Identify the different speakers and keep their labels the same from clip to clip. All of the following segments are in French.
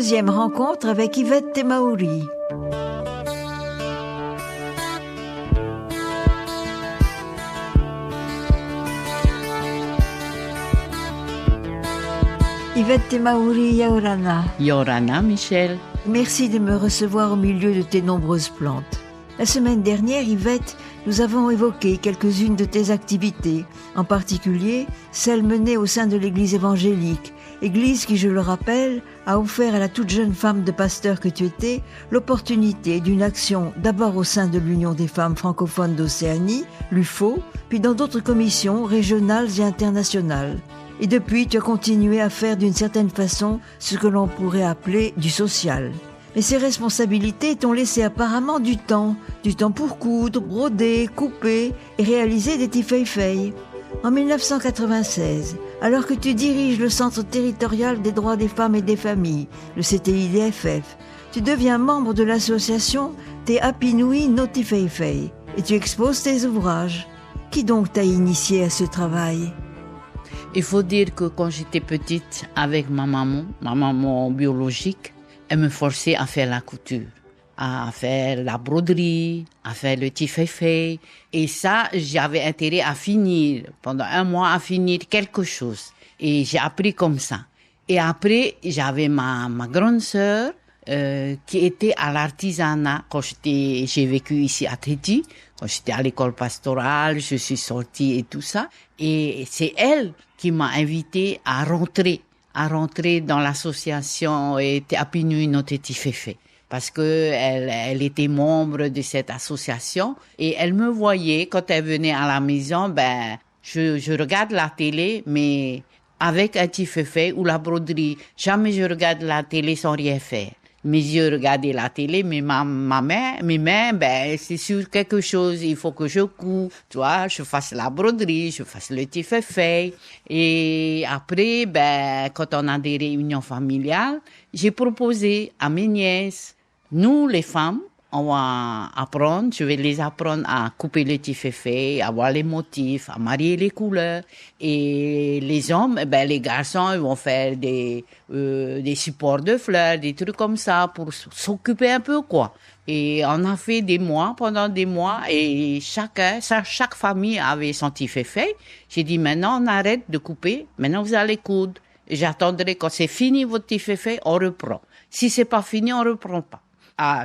Speaker 1: deuxième rencontre avec Yvette Temauri. Yvette Temauri Yaorana.
Speaker 2: Yorana, Michel.
Speaker 1: Merci de me recevoir au milieu de tes nombreuses plantes. La semaine dernière, Yvette, nous avons évoqué quelques-unes de tes activités, en particulier celles menées au sein de l'Église évangélique, Église qui, je le rappelle, a offert à la toute jeune femme de pasteur que tu étais l'opportunité d'une action d'abord au sein de l'Union des femmes francophones d'Océanie, l'UFO, puis dans d'autres commissions régionales et internationales. Et depuis, tu as continué à faire d'une certaine façon ce que l'on pourrait appeler du social. Mais ces responsabilités t'ont laissé apparemment du temps pour coudre, broder, couper et réaliser des tifeifei. En 1996, alors que tu diriges le Centre territorial des droits des femmes et des familles, le CTIDFF, tu deviens membre de l'association Te Apinui no Tifeifei et tu exposes tes ouvrages. Qui donc t'a initié à ce travail ?
Speaker 2: Il faut dire que quand j'étais petite, avec ma maman biologique, elle me forçait à faire la couture, à faire la broderie, à faire le tifeifei. Et ça, j'avais intérêt à finir, pendant un mois, à finir quelque chose. Et j'ai appris comme ça. Et après, j'avais ma grande sœur qui était à l'artisanat quand j'ai vécu ici à Tahiti. Quand j'étais à l'école pastorale, je suis sortie et tout ça. Et c'est elle qui m'a invitée à rentrer dans l'association Te Apinui no Tifeifei. Parce que elle était membre de cette association et elle me voyait quand elle venait à la maison, je regarde la télé, mais avec un tifeifei ou la broderie. Jamais je regarde la télé sans rien faire. Mes yeux regardaient la télé, mais mes mains, c'est sur quelque chose. Il faut que je couds, tu vois, je fasse la broderie, je fasse le tifeifei. Et après, quand on a des réunions familiales, j'ai proposé à mes nièces, nous, les femmes, on va apprendre, je vais les apprendre à couper le tifeifei, à voir les motifs, à marier les couleurs. Et les hommes, les garçons, ils vont faire des supports de fleurs, des trucs comme ça pour s'occuper un peu, quoi. Et on a fait pendant des mois, et chaque famille avait son tifeifei. J'ai dit, maintenant, on arrête de couper, maintenant vous allez coudre. Et j'attendrai quand c'est fini votre tifeifei, on reprend. Si c'est pas fini, on reprend pas.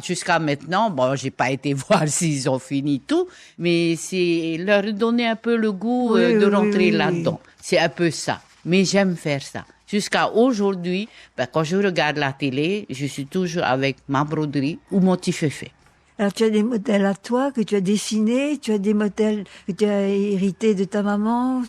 Speaker 2: Jusqu'à maintenant, j'ai pas été voir s'ils ont fini tout, mais c'est leur donner un peu le goût de rentrer là-dedans. C'est un peu ça. Mais j'aime faire ça. Jusqu'à aujourd'hui, quand je regarde la télé, je suis toujours avec ma broderie ou mon tifeifei.
Speaker 1: Alors tu as des modèles à toi que tu as dessinés, tu as des modèles que tu as hérités de ta maman.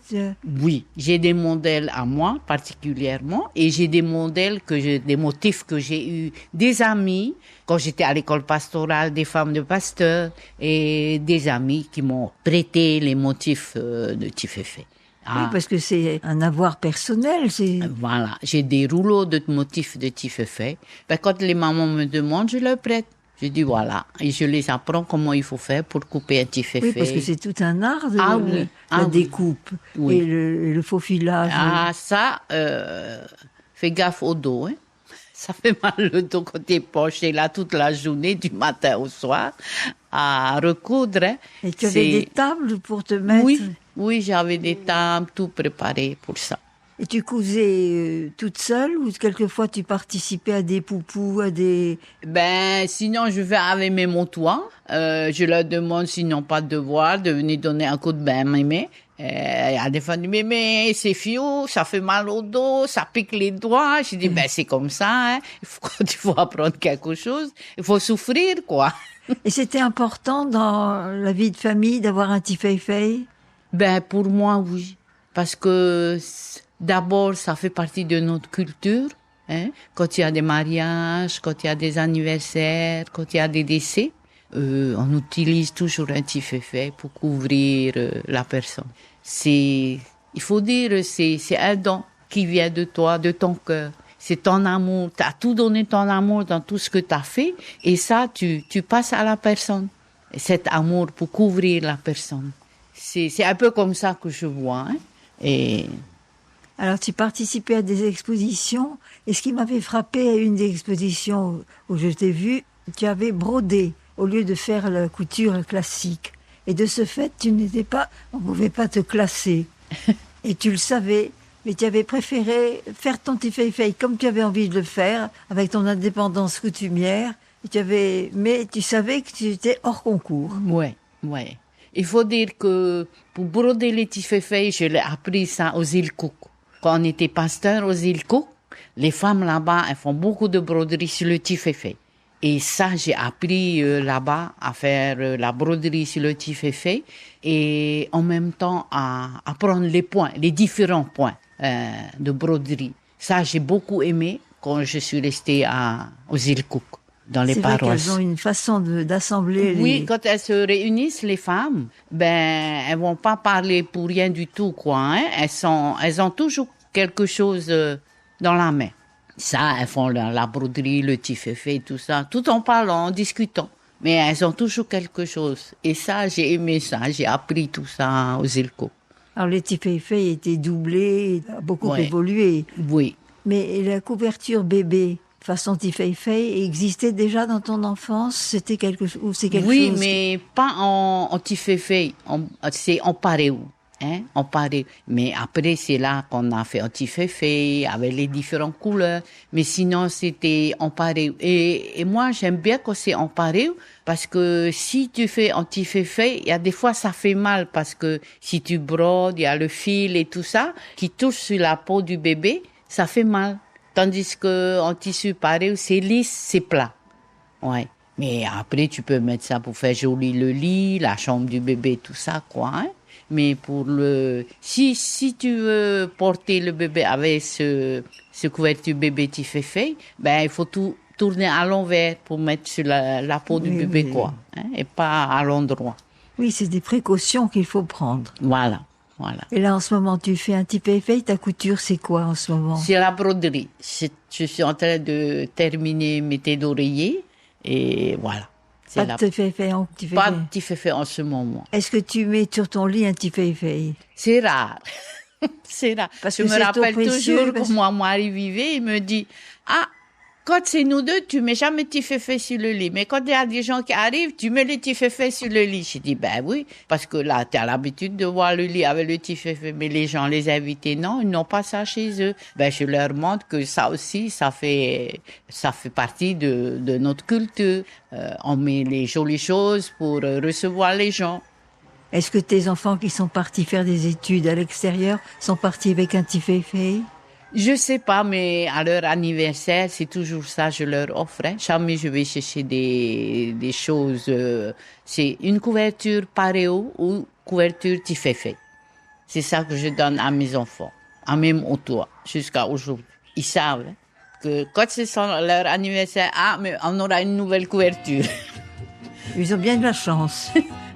Speaker 2: Oui, j'ai des modèles à moi particulièrement et j'ai des des motifs que j'ai eu des amis quand j'étais à l'école pastorale des femmes de pasteurs et des amis qui m'ont prêté les motifs de tifeifei.
Speaker 1: Oui, parce que c'est un avoir personnel.
Speaker 2: Voilà, j'ai des rouleaux de motifs de tifeifei. Quand les mamans me demandent, je leur prête. Je dis voilà, et je les apprends comment il faut faire pour couper un tifeifei.
Speaker 1: Oui, parce que c'est tout un art la découpe et le faux filage.
Speaker 2: Ça, fais gaffe au dos, hein. Ça fait mal le dos quand t'es penché là toute la journée, du matin au soir, à recoudre. Hein.
Speaker 1: Et tu avais des tables pour te mettre?
Speaker 2: Oui, j'avais des tables, tout préparé pour ça.
Speaker 1: Et tu cousais toute seule ou quelquefois tu participais à des poupous, à des...
Speaker 2: Sinon je vais avec mes motois. Je leur demande s'ils n'ont pas de devoir de venir donner un coup de bain à mémé. Il y a des femmes qui disent, mémé, c'est fiou, ça fait mal au dos, ça pique les doigts. Je dis, c'est comme ça, hein. Quand il faut apprendre quelque chose, il faut souffrir, quoi.
Speaker 1: Et c'était important dans la vie de famille d'avoir un tifeifei?
Speaker 2: Pour moi, oui. Parce que... D'abord, ça fait partie de notre culture, hein. Quand il y a des mariages, quand il y a des anniversaires, quand il y a des décès, on utilise toujours un tifeifei pour couvrir la personne. Il faut dire, c'est un don qui vient de toi, de ton cœur. C'est ton amour. T'as tout donné ton amour dans tout ce que t'as fait, et ça, tu passes à la personne. Cet amour pour couvrir la personne. C'est un peu comme ça que je vois, hein.
Speaker 1: Alors, tu participais à des expositions, et ce qui m'avait frappé à une des expositions où je t'ai vu, tu avais brodé au lieu de faire la couture classique. Et de ce fait, on ne pouvait pas te classer. Et tu le savais, mais tu avais préféré faire ton petit fei-fei comme tu avais envie de le faire, avec ton indépendance coutumière, mais tu savais que tu étais hors concours.
Speaker 2: Ouais. Il faut dire que pour broder les petits fei-fei, je l'ai appris ça aux îles Cook. Quand on était pasteur aux îles Cook, les femmes là-bas, elles font beaucoup de broderie sur le petit fei-fei. Et ça, j'ai appris là-bas à faire la broderie sur le petit fei-fei et en même temps à apprendre les différents points de broderie. Ça, j'ai beaucoup aimé quand je suis restée aux îles Cook. Dans les paroisses.
Speaker 1: C'est vrai qu'elles ont une façon d'assembler
Speaker 2: Oui, quand elles se réunissent, les femmes, elles vont pas parler pour rien du tout, quoi, hein. Elles ont toujours quelque chose dans la main. Ça, elles font la broderie, le petit fei-fei, tout ça, tout en parlant, en discutant. Mais elles ont toujours quelque chose. Et ça, j'ai aimé ça. J'ai appris tout ça aux îles Cook.
Speaker 1: Alors, les petits fei-fei étaient doublés, beaucoup évolué.
Speaker 2: Oui.
Speaker 1: Mais la couverture bébé, façon petit fei-fei, existait déjà dans ton enfance? C'était quelque chose?
Speaker 2: Oui, mais pas en petit fei-fei. C'est en paréo. Hein, en paréo. Mais après, c'est là qu'on a fait un petit fei-fei avec les différentes couleurs. Mais sinon, c'était en paréo. Et moi, j'aime bien quand c'est en paréo parce que si tu fais un petit fei-fei, il y a des fois, ça fait mal parce que si tu brodes, il y a le fil et tout ça qui touche sur la peau du bébé, ça fait mal. Tandis que en tissu pareil, c'est lisse, c'est plat. Ouais. Mais après, tu peux mettre ça pour faire joli le lit, la chambre du bébé, tout ça, quoi, hein. Mais si tu veux porter le bébé avec ce couverture bébé petit fei-fei, il faut tout tourner à l'envers pour mettre sur la peau du bébé, quoi, hein, et pas à l'endroit.
Speaker 1: Oui, c'est des précautions qu'il faut prendre.
Speaker 2: Voilà.
Speaker 1: Et là, en ce moment, tu fais un petit fei-fei. Ta couture, c'est quoi en ce moment?
Speaker 2: C'est la broderie. Je suis en train de terminer mes têtes d'oreiller et voilà.
Speaker 1: Pas de fei-fei en petit fei-fei?
Speaker 2: Pas de petit fei-fei en ce moment.
Speaker 1: Est-ce que tu mets sur ton lit un petit fei-fei?
Speaker 2: C'est rare. C'est rare.
Speaker 1: Parce
Speaker 2: je
Speaker 1: que
Speaker 2: me rappelle toujours quand mon mari vivait, il me dit, quand c'est nous deux, tu mets jamais de petit fei-fei sur le lit. Mais quand il y a des gens qui arrivent, tu mets le petit fei-fei sur le lit. Je dis, oui, parce que là, tu as l'habitude de voir le lit avec le petit fei-fei. Mais les gens, les invités, non, ils n'ont pas ça chez eux. Je leur montre que ça aussi, ça fait partie de notre culture. On met les jolies choses pour recevoir les gens.
Speaker 1: Est-ce que tes enfants qui sont partis faire des études à l'extérieur sont partis avec un petit fei-fei?
Speaker 2: Je sais pas, mais à leur anniversaire, c'est toujours ça, je leur offre. Jamais je vais chercher des choses. C'est une couverture paréo ou couverture petit fei-fei. C'est ça que je donne à mes enfants, à même au toit, jusqu'à aujourd'hui. Ils savent que quand c'est leur anniversaire, mais on aura une nouvelle couverture.
Speaker 1: Ils ont bien de la chance.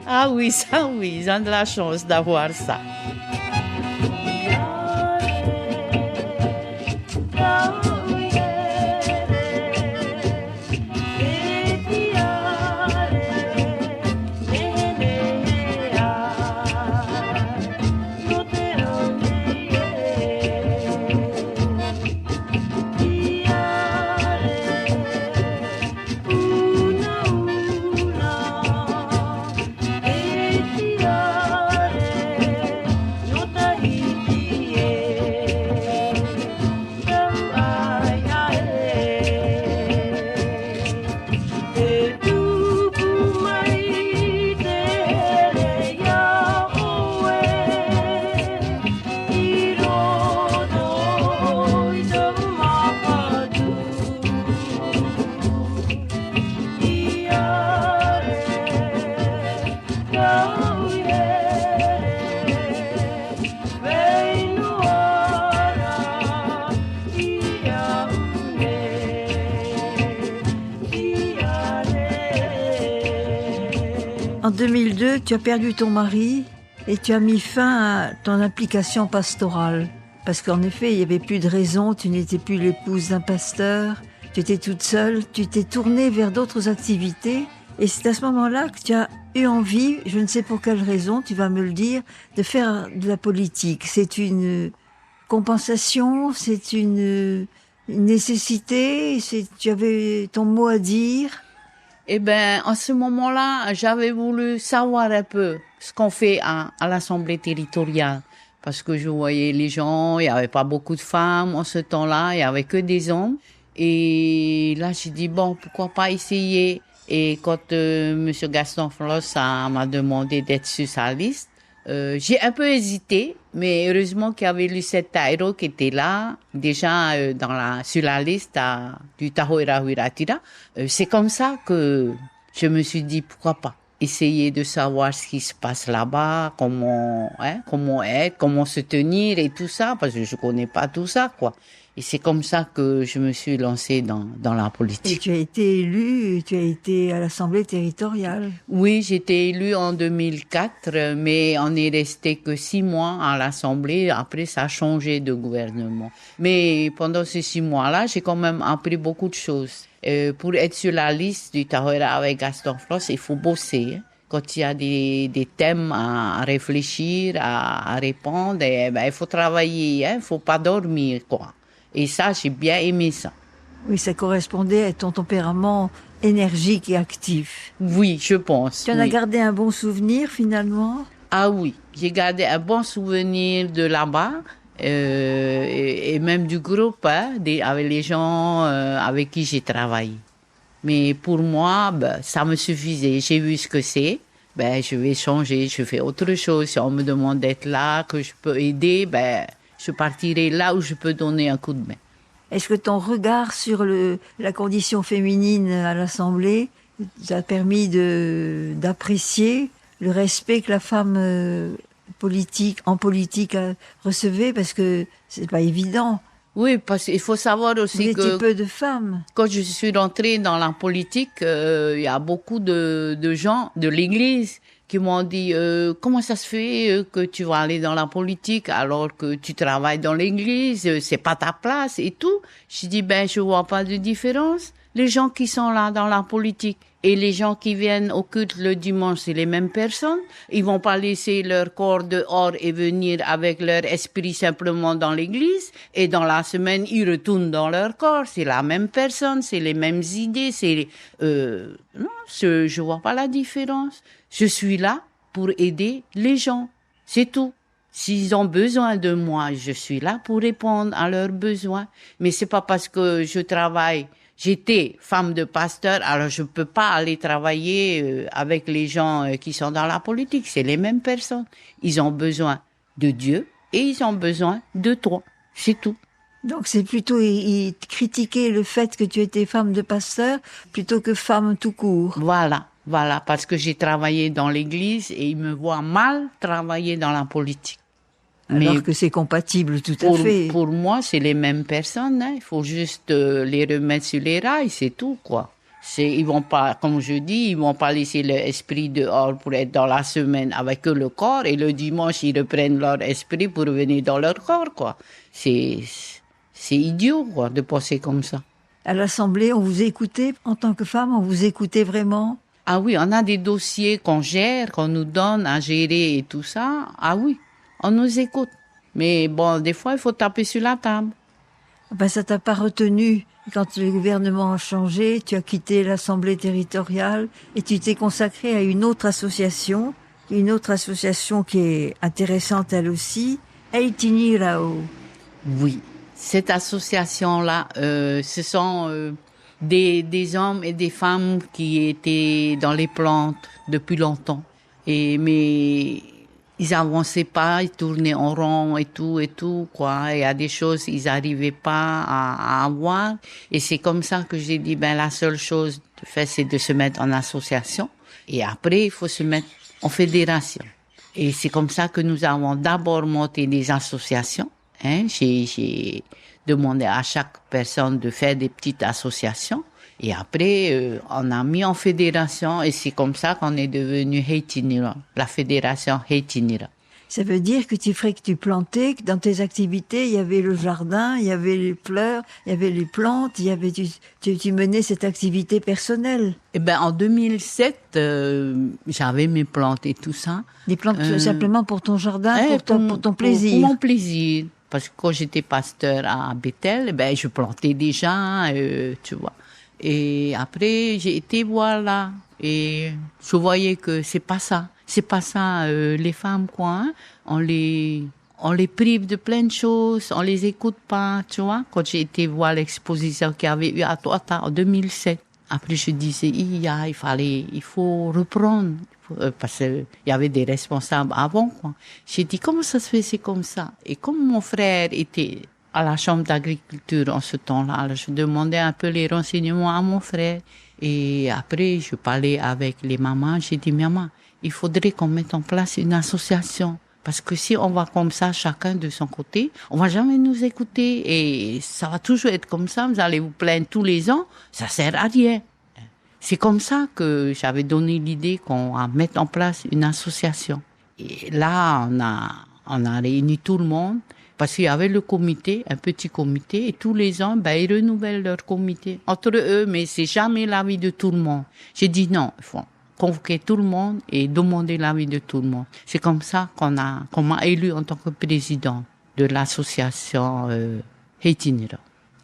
Speaker 2: Ah oui, ça oui, ils ont de la chance d'avoir ça.
Speaker 1: En 2002, tu as perdu ton mari et tu as mis fin à ton implication pastorale. Parce qu'en effet, il n'y avait plus de raison, tu n'étais plus l'épouse d'un pasteur, tu étais toute seule, tu t'es tournée vers d'autres activités. Et c'est à ce moment-là que tu as eu envie, je ne sais pour quelle raison, tu vas me le dire, de faire de la politique. C'est une compensation, c'est une nécessité, tu avais ton mot à dire?
Speaker 2: Eh ben, en ce moment-là, j'avais voulu savoir un peu ce qu'on fait à l'Assemblée territoriale. Parce que je voyais les gens, il y avait pas beaucoup de femmes en ce temps-là, il y avait que des hommes. Et là, j'ai dit, bon, pourquoi pas essayer? Et quand Monsieur Gaston Floss m'a demandé d'être sur sa liste, j'ai un peu hésité, mais heureusement qu'il y avait Lucette Tairo qui était là, déjà sur la liste du Tahoeira Huiratira. C'est comme ça que je me suis dit, pourquoi pas essayer de savoir ce qui se passe là-bas, comment être, comment se tenir et tout ça, parce que je connais pas tout ça, quoi. Et c'est comme ça que je me suis lancée dans la politique.
Speaker 1: Et tu as été élue, tu as été à l'Assemblée territoriale.
Speaker 2: Oui, j'ai été élue en 2004, mais on est resté que 6 mois à l'Assemblée. Après, ça a changé de gouvernement. Mais pendant ces 6 mois-là, j'ai quand même appris beaucoup de choses. Pour être sur la liste du Tahoeira avec Gaston Floss, il faut bosser. Quand il y a des thèmes à réfléchir, à répondre, il faut travailler, il faut pas dormir, quoi. Et ça, j'ai bien aimé ça.
Speaker 1: Oui, ça correspondait à ton tempérament énergique et actif.
Speaker 2: Oui, je pense.
Speaker 1: Tu en as gardé un bon souvenir, finalement?
Speaker 2: Ah oui, j'ai gardé un bon souvenir de là-bas, et même du groupe, avec les gens avec qui j'ai travaillé. Mais pour moi, ça me suffisait. J'ai vu ce que c'est. Je vais changer, je fais autre chose. Si on me demande d'être là, que je peux aider, je partirai là où je peux donner un coup de main.
Speaker 1: Est-ce que ton regard sur la condition féminine à l'Assemblée t'a permis d'apprécier le respect que la femme en politique recevait? Parce que c'est pas évident.
Speaker 2: Oui, parce qu'il faut savoir aussi
Speaker 1: que peu de femmes.
Speaker 2: Quand je suis rentrée dans la politique, il y a beaucoup de gens de l'Église qui m'ont dit comment ça se fait que tu vas aller dans la politique alors que tu travailles dans l'Église, c'est pas ta place et tout. Je dis je vois pas de différence. Les gens qui sont là dans la politique et les gens qui viennent au culte le dimanche, c'est les mêmes personnes. Ils vont pas laisser leur corps dehors et venir avec leur esprit simplement dans l'église. Et dans la semaine, ils retournent dans leur corps. C'est la même personne, c'est les mêmes idées. Non, je vois pas la différence. Je suis là pour aider les gens. C'est tout. S'ils ont besoin de moi, je suis là pour répondre à leurs besoins. Mais c'est pas parce que je travaille. J'étais femme de pasteur, alors je peux pas aller travailler avec les gens qui sont dans la politique. C'est les mêmes personnes. Ils ont besoin de Dieu et ils ont besoin de toi. C'est tout.
Speaker 1: Donc c'est plutôt critiquer le fait que tu étais femme de pasteur plutôt que femme tout court.
Speaker 2: Voilà, parce que j'ai travaillé dans l'église et ils me voient mal travailler dans la politique.
Speaker 1: Alors que c'est compatible tout à fait.
Speaker 2: Pour moi, c'est les mêmes personnes. Il faut juste les remettre sur les rails, c'est tout, quoi. Ils vont pas, comme je dis, ils vont pas laisser leur esprit dehors pour être dans la semaine avec eux le corps et le dimanche ils reprennent leur esprit pour venir dans leur corps, quoi. C'est idiot, quoi, de penser comme ça.
Speaker 1: À l'Assemblée, on vous écoutait en tant que femme, on vous écoutait vraiment?
Speaker 2: Ah oui, on a des dossiers qu'on gère, qu'on nous donne à gérer et tout ça. Ah oui. On nous écoute. Mais bon, des fois, il faut taper sur la table.
Speaker 1: Ça t'a pas retenu. Quand le gouvernement a changé, tu as quitté l'Assemblée territoriale et tu t'es consacré à une autre association qui est intéressante elle aussi, Heitinirao.
Speaker 2: Oui. Cette association-là, ce sont des hommes et des femmes qui étaient dans les plantes depuis longtemps. Mais ils avançaient pas, ils tournaient en rond et tout, quoi. Il y a des choses, ils arrivaient pas à avoir. Et c'est comme ça que j'ai dit, la seule chose de faire, c'est de se mettre en association. Et après, il faut se mettre en fédération. Et c'est comme ça que nous avons d'abord monté des associations. J'ai demandé à chaque personne de faire des petites associations. Et après, on a mis en fédération et c'est comme ça qu'on est devenu Heitinira, la fédération Heitinira.
Speaker 1: Ça veut dire que tu plantais, que dans tes activités, il y avait le jardin, il y avait les fleurs, il y avait les plantes, tu menais cette activité personnelle.
Speaker 2: En 2007, j'avais mes plantes et tout ça.
Speaker 1: Des plantes simplement pour ton jardin, pour ton plaisir.
Speaker 2: Pour mon plaisir. Parce que quand j'étais pasteur à Bethel, ben, je plantais déjà, tu vois. Et après, j'ai été voir là. Et je voyais que c'est pas ça. C'est pas ça, les femmes, quoi, hein. On les prive de plein de choses, on les écoute pas, tu vois. Quand j'ai été voir l'exposition qu'il y avait eu à Toata en 2007, après je disais, il faut reprendre, parce qu'il y avait des responsables avant, quoi. J'ai dit, comment ça se fait, c'est comme ça? Et comme mon frère était à la chambre d'agriculture en ce temps-là, alors je demandais un peu les renseignements à mon frère. Et après, je parlais avec les mamans, j'ai dit, maman, il faudrait qu'on mette en place une association. Parce que si on va comme ça, chacun de son côté, on va jamais nous écouter et ça va toujours être comme ça. Vous allez vous plaindre tous les ans, ça sert à rien. C'est comme ça que j'avais donné l'idée qu'on va mettre en place une association. Et là, on a réuni tout le monde parce qu'il y avait le comité, un petit comité, et tous les ans, ben, ils renouvellent leur comité entre eux, mais c'est jamais l'avis de tout le monde. J'ai dit non, il faut convoquer tout le monde et demander l'avis de tout le monde. C'est comme ça qu'on m'a élu en tant que président de l'association Heitinira.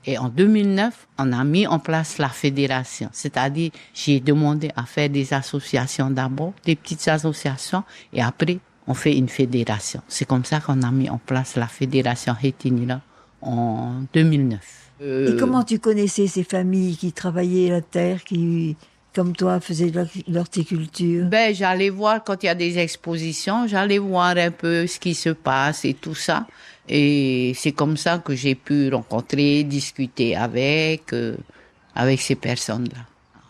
Speaker 2: Et en 2009, on a mis en place la fédération. C'est-à-dire, j'ai demandé à faire des associations d'abord, des petites associations, et après, on fait une fédération. C'est comme ça qu'on a mis en place la fédération Heitinira en 2009.
Speaker 1: Et comment tu connaissais ces familles qui travaillaient la terre, qui, comme toi, faisaient de l'horticulture?
Speaker 2: Ben, j'allais voir quand il y a des expositions, j'allais voir un peu ce qui se passe et tout ça. Et c'est comme ça que j'ai pu rencontrer, discuter avec ces personnes-là.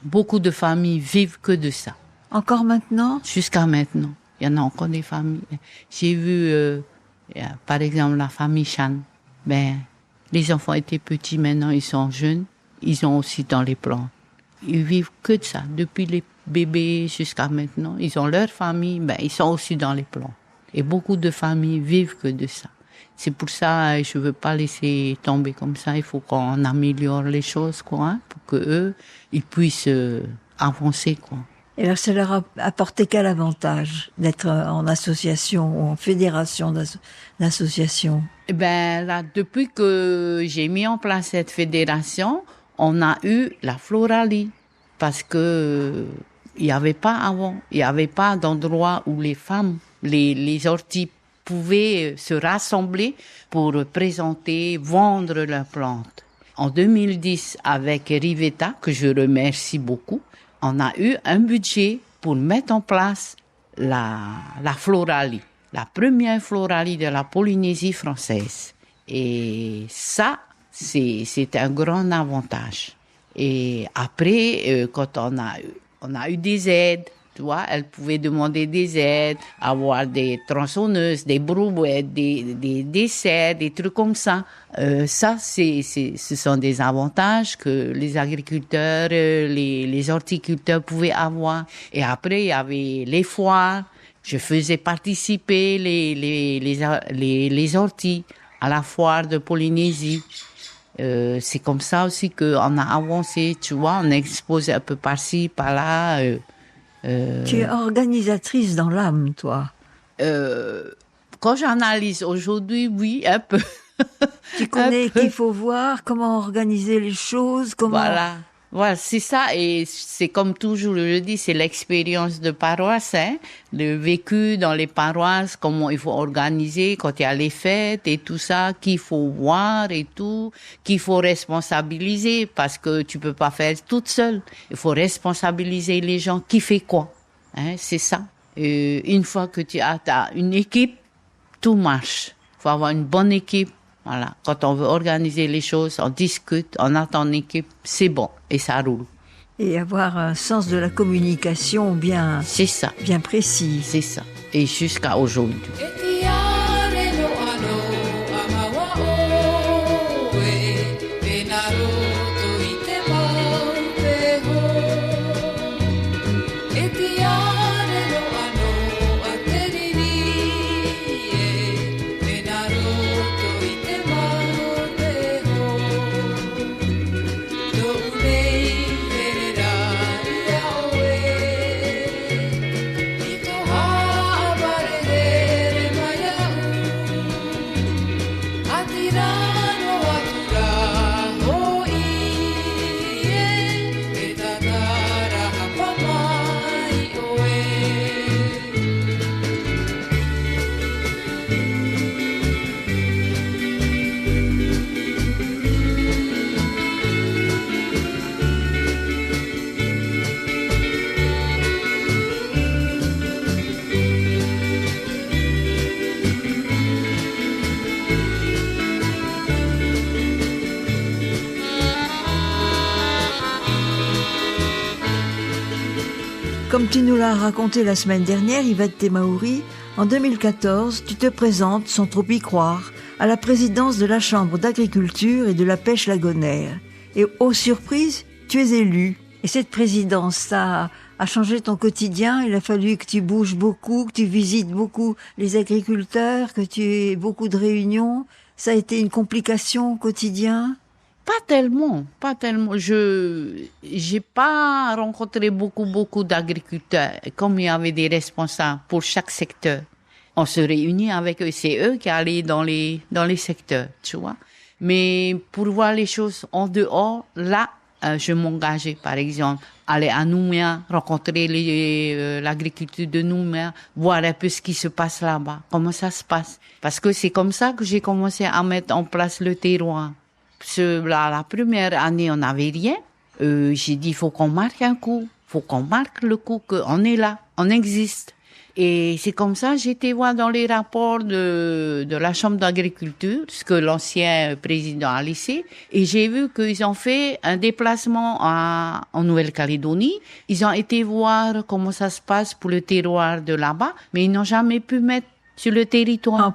Speaker 2: Beaucoup de familles vivent que de ça.
Speaker 1: Encore maintenant?
Speaker 2: Jusqu'à maintenant. Il y en a encore des familles. J'ai vu, par exemple, la famille Chan. Ben, les enfants étaient petits, maintenant ils sont jeunes. Ils sont aussi dans les plantes. Ils vivent que de ça. Depuis les bébés jusqu'à maintenant. Ils ont leur famille, ben, ils sont aussi dans les plantes. Et beaucoup de familles vivent que de ça. C'est pour ça, je veux pas laisser tomber comme ça. Il faut qu'on améliore les choses, quoi, hein, pour que eux, ils puissent avancer, quoi.
Speaker 1: Et alors, ça leur a apporté quel avantage d'être en association ou en fédération d'associations?
Speaker 2: Eh ben, là, depuis que j'ai mis en place cette fédération, on a eu la Floralie. Parce que, il y avait pas avant. Il y avait pas d'endroit où les femmes, les orties pouvaient se rassembler pour présenter, vendre leurs plantes. En 2010, avec Rivetta, que je remercie beaucoup, on a eu un budget pour mettre en place la Floralie, la première Floralie de la Polynésie française. Et ça, c'est un grand avantage. Et après, quand on a eu des aides, tu vois, elle pouvait demander des aides, avoir des tronçonneuses, des brouettes, des serres, des trucs comme ça. Ça, ce sont des avantages que les agriculteurs, les horticulteurs pouvaient avoir. Et après, il y avait les foires. Je faisais participer les orties à la foire de Polynésie. C'est comme ça aussi qu'on a avancé, tu vois, on expose un peu par-ci, par-là.
Speaker 1: Tu es organisatrice dans l'âme, toi.
Speaker 2: Quand j'analyse aujourd'hui, oui, un peu.
Speaker 1: Tu connais qu'il faut voir, comment organiser les choses, comment...
Speaker 2: Voilà, c'est ça. Et c'est comme toujours, je le dis, c'est l'expérience de paroisse, hein. Le vécu dans les paroisses, comment il faut organiser quand il y a les fêtes et tout ça, qu'il faut voir et tout, qu'il faut responsabiliser parce que tu peux pas faire toute seule. Il faut responsabiliser les gens qui fait quoi, hein, c'est ça. Une fois que tu as une équipe, tout marche. Il faut avoir une bonne équipe. Voilà. Quand on veut organiser les choses, on discute, on attend une équipe, c'est bon, et ça roule.
Speaker 1: Et avoir un sens de la communication bien,
Speaker 2: c'est ça,
Speaker 1: bien précis.
Speaker 2: C'est ça. Et jusqu'à aujourd'hui.
Speaker 1: Comme tu nous l'as raconté la semaine dernière, Yvette Temaouri, en 2014, tu te présentes, sans trop y croire, à la présidence de la Chambre d'agriculture et de la pêche lagonaire. Et aux surprises, tu es élue. Et cette présidence, ça a changé ton quotidien. Il a fallu que tu bouges beaucoup, que tu visites beaucoup les agriculteurs, que tu aies beaucoup de réunions. Ça a été une complication au quotidien?
Speaker 2: Pas tellement. J'ai pas rencontré beaucoup d'agriculteurs. Comme il y avait des responsables pour chaque secteur, on se réunit avec eux. C'est eux qui allaient dans les secteurs, tu vois. Mais pour voir les choses en dehors, là, je m'engageais, par exemple, aller à Nouméa, rencontrer l'agriculture de Nouméa, voir un peu ce qui se passe là-bas, comment ça se passe. Parce que c'est comme ça que j'ai commencé à mettre en place le terroir. La première année, on n'avait rien. J'ai dit, faut qu'on marque un coup. Faut qu'on marque le coup qu'on est là, on existe. Et c'est comme ça, j'ai été voir dans les rapports de la Chambre d'agriculture, ce que l'ancien président a laissé, et j'ai vu qu'ils ont fait un déplacement en Nouvelle-Calédonie. Ils ont été voir comment ça se passe pour le terroir de là-bas, mais ils n'ont jamais pu mettre sur le territoire.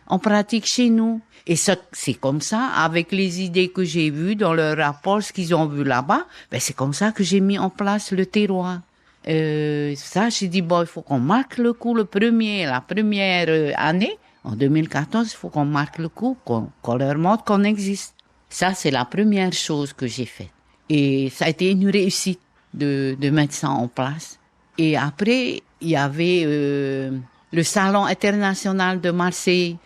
Speaker 2: En pratique chez nous. Et ça, c'est comme ça, avec les idées que j'ai vues dans leur rapport, ce qu'ils ont vu là-bas, ben c'est comme ça que j'ai mis en place le terroir. Ça, j'ai dit, bon, il faut qu'on marque le coup la première année, en 2014, il faut qu'on marque le coup, qu'on leur montre qu'on existe. Ça, c'est la première chose que j'ai faite. Et ça a été une réussite de mettre ça en place. Et après, il y avait le Salon international de Marseille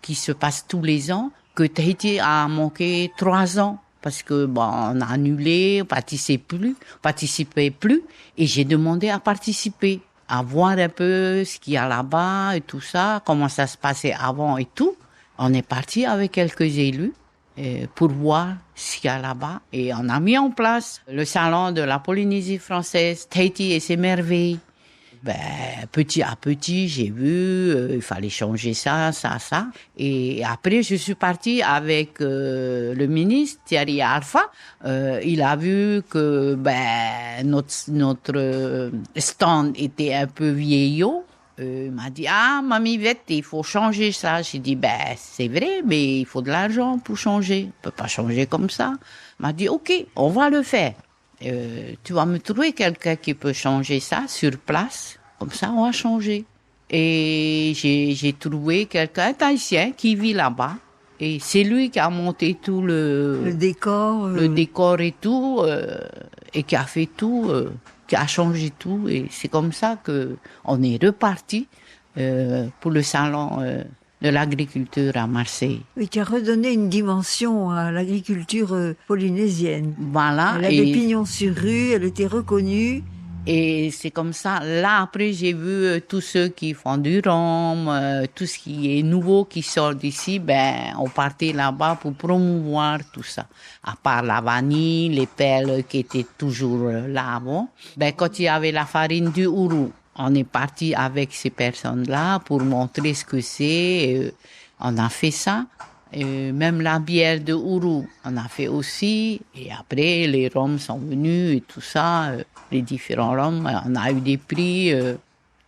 Speaker 2: qui se passe tous les ans, que Tahiti a manqué 3 ans. Parce que on a annulé, on participait plus, et j'ai demandé à participer, à voir un peu ce qu'il y a là-bas et tout ça, comment ça se passait avant et tout. On est parti avec quelques élus pour voir ce qu'il y a là-bas, et on a mis en place le salon de la Polynésie française, Tahiti et ses merveilles. Petit à petit, j'ai vu, il fallait changer ça. Et après, je suis partie avec le ministre Thierry Alpha. Il a vu que notre stand était un peu vieillot. Il m'a dit, Mamie Yvette, il faut changer ça. J'ai dit, c'est vrai, mais il faut de l'argent pour changer. On peut pas changer comme ça. Il m'a dit, OK, on va le faire. Tu vas me trouver quelqu'un qui peut changer ça sur place. Comme ça, on va changer. Et j'ai trouvé quelqu'un, un Tahitien, qui vit là-bas. Et c'est lui qui a monté tout le
Speaker 1: décor.
Speaker 2: Le décor et tout, et qui a fait tout, qui a changé tout. Et c'est comme ça que on est reparti pour le salon de l'agriculture à Marseille.
Speaker 1: Oui, tu as redonné une dimension à l'agriculture polynésienne.
Speaker 2: Voilà.
Speaker 1: Elle avait pignon sur rue, elle était reconnue.
Speaker 2: Et c'est comme ça. Là, après, j'ai vu tous ceux qui font du rhum, tout ce qui est nouveau qui sort d'ici, on partait là-bas pour promouvoir tout ça. À part la vanille, les perles qui étaient toujours là avant. Quand il y avait la farine du ourou, on est parti avec ces personnes-là pour montrer ce que c'est. On a fait ça. Même la bière de Ourou, on a fait aussi. Et après, les rhums sont venus et tout ça, les différents rhums. On a eu des prix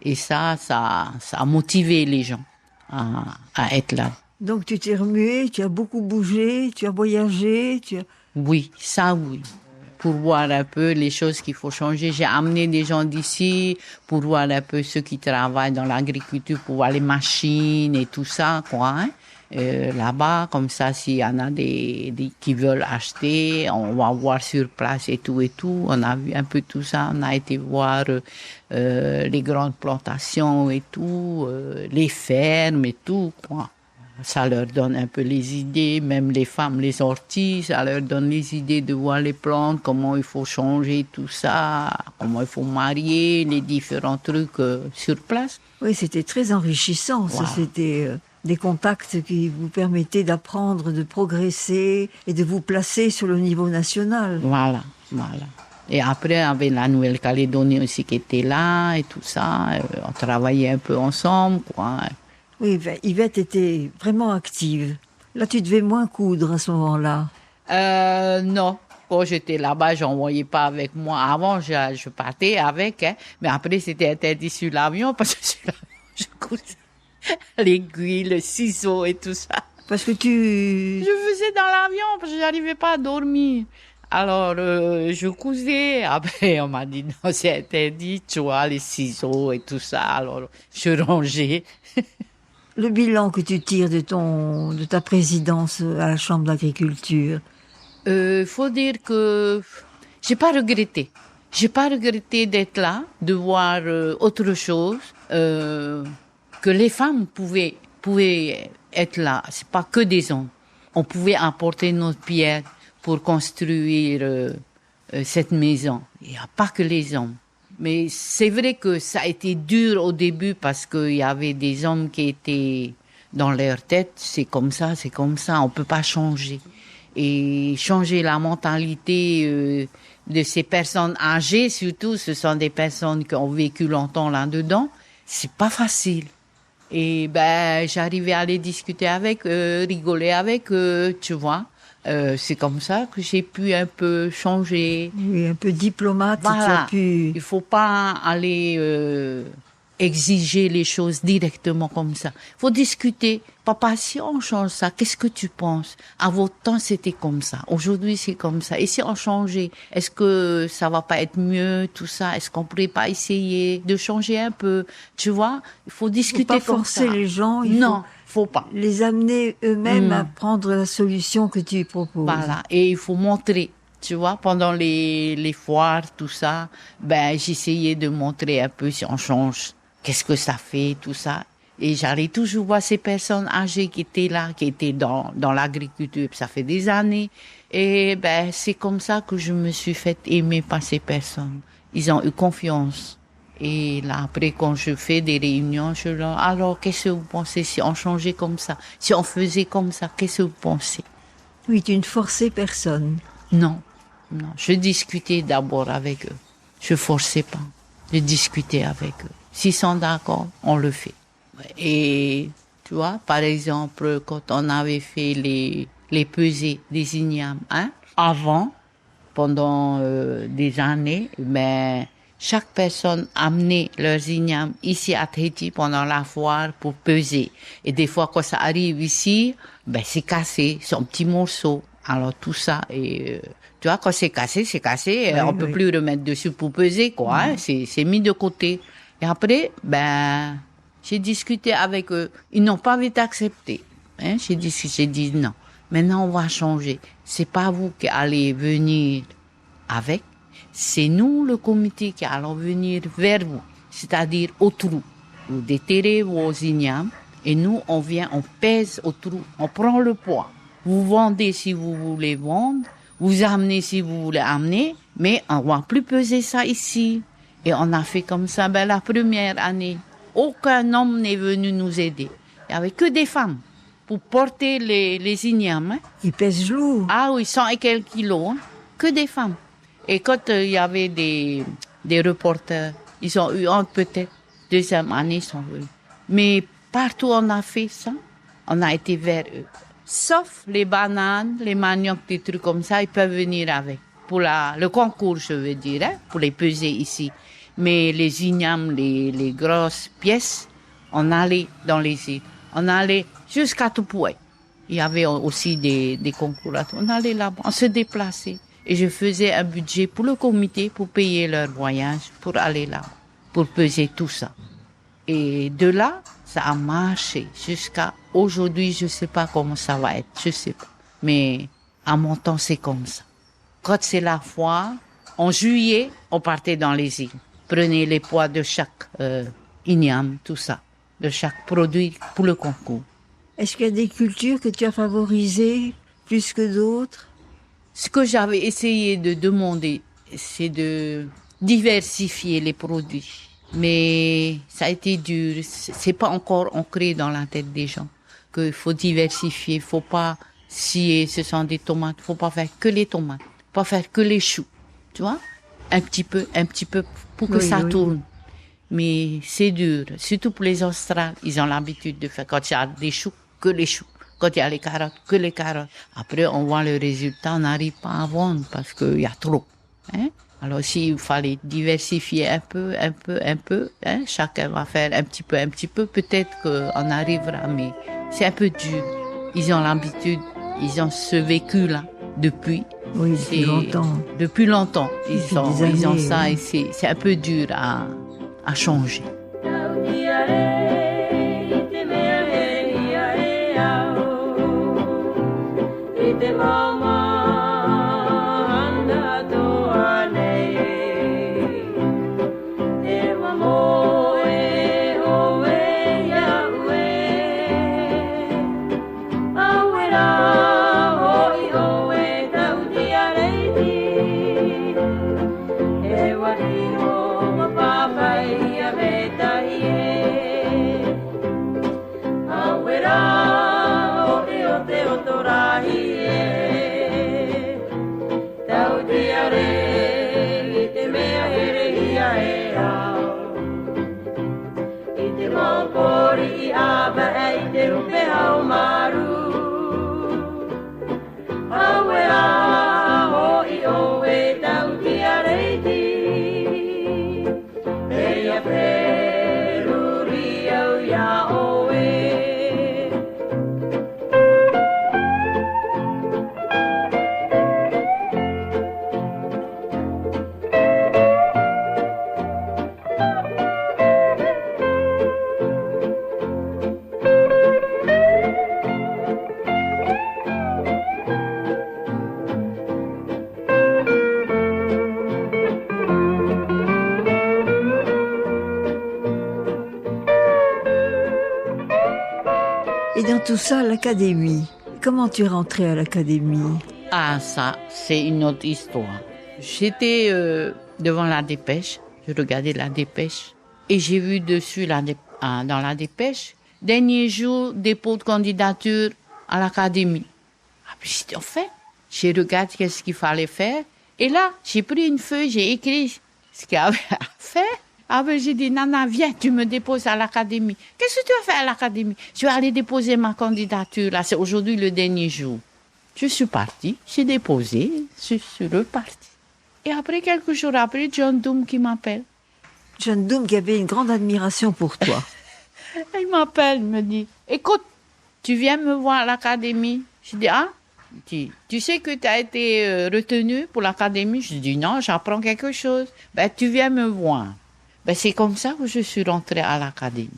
Speaker 2: et ça a motivé les gens à être là.
Speaker 1: Donc tu t'es remué, tu as beaucoup bougé, tu as voyagé.
Speaker 2: Oui, ça oui. Pour voir un peu les choses qu'il faut changer. J'ai amené des gens d'ici pour voir un peu ceux qui travaillent dans l'agriculture, pour voir les machines et tout ça, quoi. Hein. Là-bas, comme ça, s'il y en a des qui veulent acheter, on va voir sur place et tout. On a vu un peu tout ça. On a été voir les grandes plantations et tout, les fermes et tout, quoi. Ça leur donne un peu les idées, même les femmes, les orties, ça leur donne les idées de voir les plantes, comment il faut changer tout ça, comment il faut marier, les différents trucs sur place.
Speaker 1: Oui, c'était très enrichissant. Voilà. Ça, c'était des contacts qui vous permettaient d'apprendre, de progresser et de vous placer sur le niveau national.
Speaker 2: Voilà. Et après, il y avait la Nouvelle-Calédonie aussi qui était là et tout ça. On travaillait un peu ensemble, quoi.
Speaker 1: Oui, Yvette était vraiment active. Là, tu devais moins coudre à ce moment-là.
Speaker 2: Non. Quand j'étais là-bas, j'envoyais pas avec moi. Avant, je partais avec, hein, mais après, c'était interdit sur l'avion parce que sur l'avion, je cousais l'aiguille, le ciseau et tout ça.
Speaker 1: Parce que
Speaker 2: Je faisais dans l'avion parce que j'arrivais pas à dormir. Alors, je cousais. Après, on m'a dit, non, c'est interdit, tu vois, les ciseaux et tout ça. Alors, je rangeais.
Speaker 1: Le bilan que tu tires de ta présidence à la Chambre d'agriculture.
Speaker 2: Faut dire que j'ai pas regretté. J'ai pas regretté d'être là, de voir autre chose, que les femmes pouvaient être là. C'est pas que des hommes. On pouvait apporter notre pierre pour construire cette maison. Il n'y a pas que les hommes. Mais c'est vrai que ça a été dur au début parce qu'il y avait des hommes qui étaient dans leur tête. C'est comme ça, on peut pas changer. Et changer la mentalité de ces personnes âgées, surtout, ce sont des personnes qui ont vécu longtemps là-dedans, c'est pas facile. Et j'arrivais à aller discuter avec eux, rigoler avec eux, tu vois. C'est comme ça que j'ai pu un peu changer.
Speaker 1: Oui, un peu diplomate,
Speaker 2: Voilà.
Speaker 1: tu as pu...
Speaker 2: Il faut pas aller exiger les choses directement comme ça. Faut discuter. Papa, si on change ça, qu'est-ce que tu penses? À votre temps, c'était comme ça. Aujourd'hui, c'est comme ça. Et si on changeait, est-ce que ça va pas être mieux, tout ça? Est-ce qu'on pourrait pas essayer de changer un peu? Tu vois? Il faut discuter
Speaker 1: faut pas
Speaker 2: comme
Speaker 1: forcer
Speaker 2: ça.
Speaker 1: les gens.
Speaker 2: Non, faut pas.
Speaker 1: Les amener eux-mêmes à prendre la solution que tu proposes.
Speaker 2: Voilà. Et il faut montrer. Tu vois, pendant les foires, tout ça, j'essayais de montrer un peu si on change, qu'est-ce que ça fait, tout ça. Et j'allais toujours voir ces personnes âgées qui étaient là, qui étaient dans l'agriculture. Ça fait des années. Et c'est comme ça que je me suis fait aimer par ces personnes. Ils ont eu confiance. Et là, après, quand je fais des réunions, je leur dis, alors, qu'est-ce que vous pensez si on changeait comme ça? Si on faisait comme ça, qu'est-ce que vous pensez?
Speaker 1: Oui, tu ne forçais personne.
Speaker 2: Non. Je discutais d'abord avec eux. Je forçais pas. Je discutais avec eux. S'ils sont d'accord, on le fait. Et, tu vois, par exemple, quand on avait fait les pesées des ignames, avant, pendant des années, chaque personne amenait leurs ignames ici à Tahiti pendant la foire pour peser. Et des fois, quand ça arrive ici, c'est cassé, c'est un petit morceau. Alors tout ça, et tu vois, quand c'est cassé,
Speaker 1: Oui,
Speaker 2: on peut plus remettre dessus pour peser, quoi. C'est mis de côté. Et après, j'ai discuté avec eux. Ils n'ont pas vite accepté. J'ai dit non. Maintenant, on va changer. C'est pas vous qui allez venir avec. C'est nous, le comité, qui allons venir vers vous. C'est-à-dire au trou. Vous déterrez vos ignames. Et nous, on vient, on pèse au trou. On prend le poids. Vous vendez si vous voulez vendre. Vous amenez si vous voulez amener. Mais on va plus peser ça ici. Et on a fait comme ça, la première année. Aucun homme n'est venu nous aider. Il n'y avait que des femmes pour porter les ignames.
Speaker 1: Ils pèsent lourd.
Speaker 2: Ah oui, 100 et quelques kilos. Que des femmes. Et quand il y avait des reporters, ils ont eu honte peut-être. Deuxième année, ils sont venus. Mais partout on a fait ça, on a été vers eux. Sauf les bananes, les maniocs, des trucs comme ça, ils peuvent venir avec. Pour le concours, je veux dire, pour les peser ici. Mais les ignames, les grosses pièces, on allait dans les îles. On allait jusqu'à Tupoué. Il y avait aussi des concours là. On allait là-bas, on se déplaçait. Et je faisais un budget pour le comité, pour payer leur voyage, pour aller là, pour peser tout ça. Et de là, ça a marché jusqu'à aujourd'hui. Je sais pas comment ça va être, je sais pas. Mais à mon temps, c'est comme ça. Quand c'est la foire, en juillet, on partait dans les îles. Prenez les poids de chaque igname, tout ça, de chaque produit pour le concours.
Speaker 1: Est-ce qu'il y a des cultures que tu as favorisées plus que d'autres?
Speaker 2: Ce que j'avais essayé de demander, c'est de diversifier les produits. Mais ça a été dur. C'est pas encore ancré dans la tête des gens qu'il faut diversifier. Faut pas scier, ce sont des tomates. Faut pas faire que les tomates. Pas faire que les choux. Tu vois? Un petit peu, pour que ça tourne. Mais c'est dur. Surtout pour les Australes. Ils ont l'habitude de faire, quand il y a des choux, que les choux. Quand il y a les carottes, que les carottes. Après, on voit le résultat, on n'arrive pas à vendre parce qu'il y a trop. Hein? Alors, s'il fallait diversifier un peu, hein? Chacun va faire un petit peu, peut-être qu'on arrivera, mais c'est un peu dur. Ils ont l'habitude, ils ont ce vécu-là depuis.
Speaker 1: Oui, depuis longtemps.
Speaker 2: Depuis longtemps, ils ont ça
Speaker 1: oui.
Speaker 2: et c'est un peu dur à changer.
Speaker 1: Et dans tout ça, l'académie. Comment tu es rentrée à l'académie?
Speaker 2: Ah, ça, c'est une autre histoire. J'étais devant la dépêche, je regardais la dépêche, et j'ai vu dessus dans la dépêche, dernier jour, dépôt de candidature à l'académie. Ah, puis j'ai dit, en fait, j'ai regardé qu'est-ce qu'il fallait faire, et là, j'ai pris une feuille, j'ai écrit ce qu'il y avait à faire. Ah ben j'ai dit, Nana, viens, tu me déposes à l'académie. Qu'est-ce que tu vas faire à l'académie? Je vais aller déposer ma candidature, là, c'est aujourd'hui le dernier jour. Je suis partie, j'ai déposé, je suis repartie. Et après, quelques jours après, John Doom qui m'appelle.
Speaker 1: John Doom qui avait une grande admiration pour toi.
Speaker 2: Il m'appelle, il me dit, écoute, tu viens me voir à l'académie. Je dis, ah, tu sais que tu as été retenu pour l'académie? Je dis, non, j'apprends quelque chose. Ben, tu viens me voir. Ben, c'est comme ça que je suis rentrée à l'académie.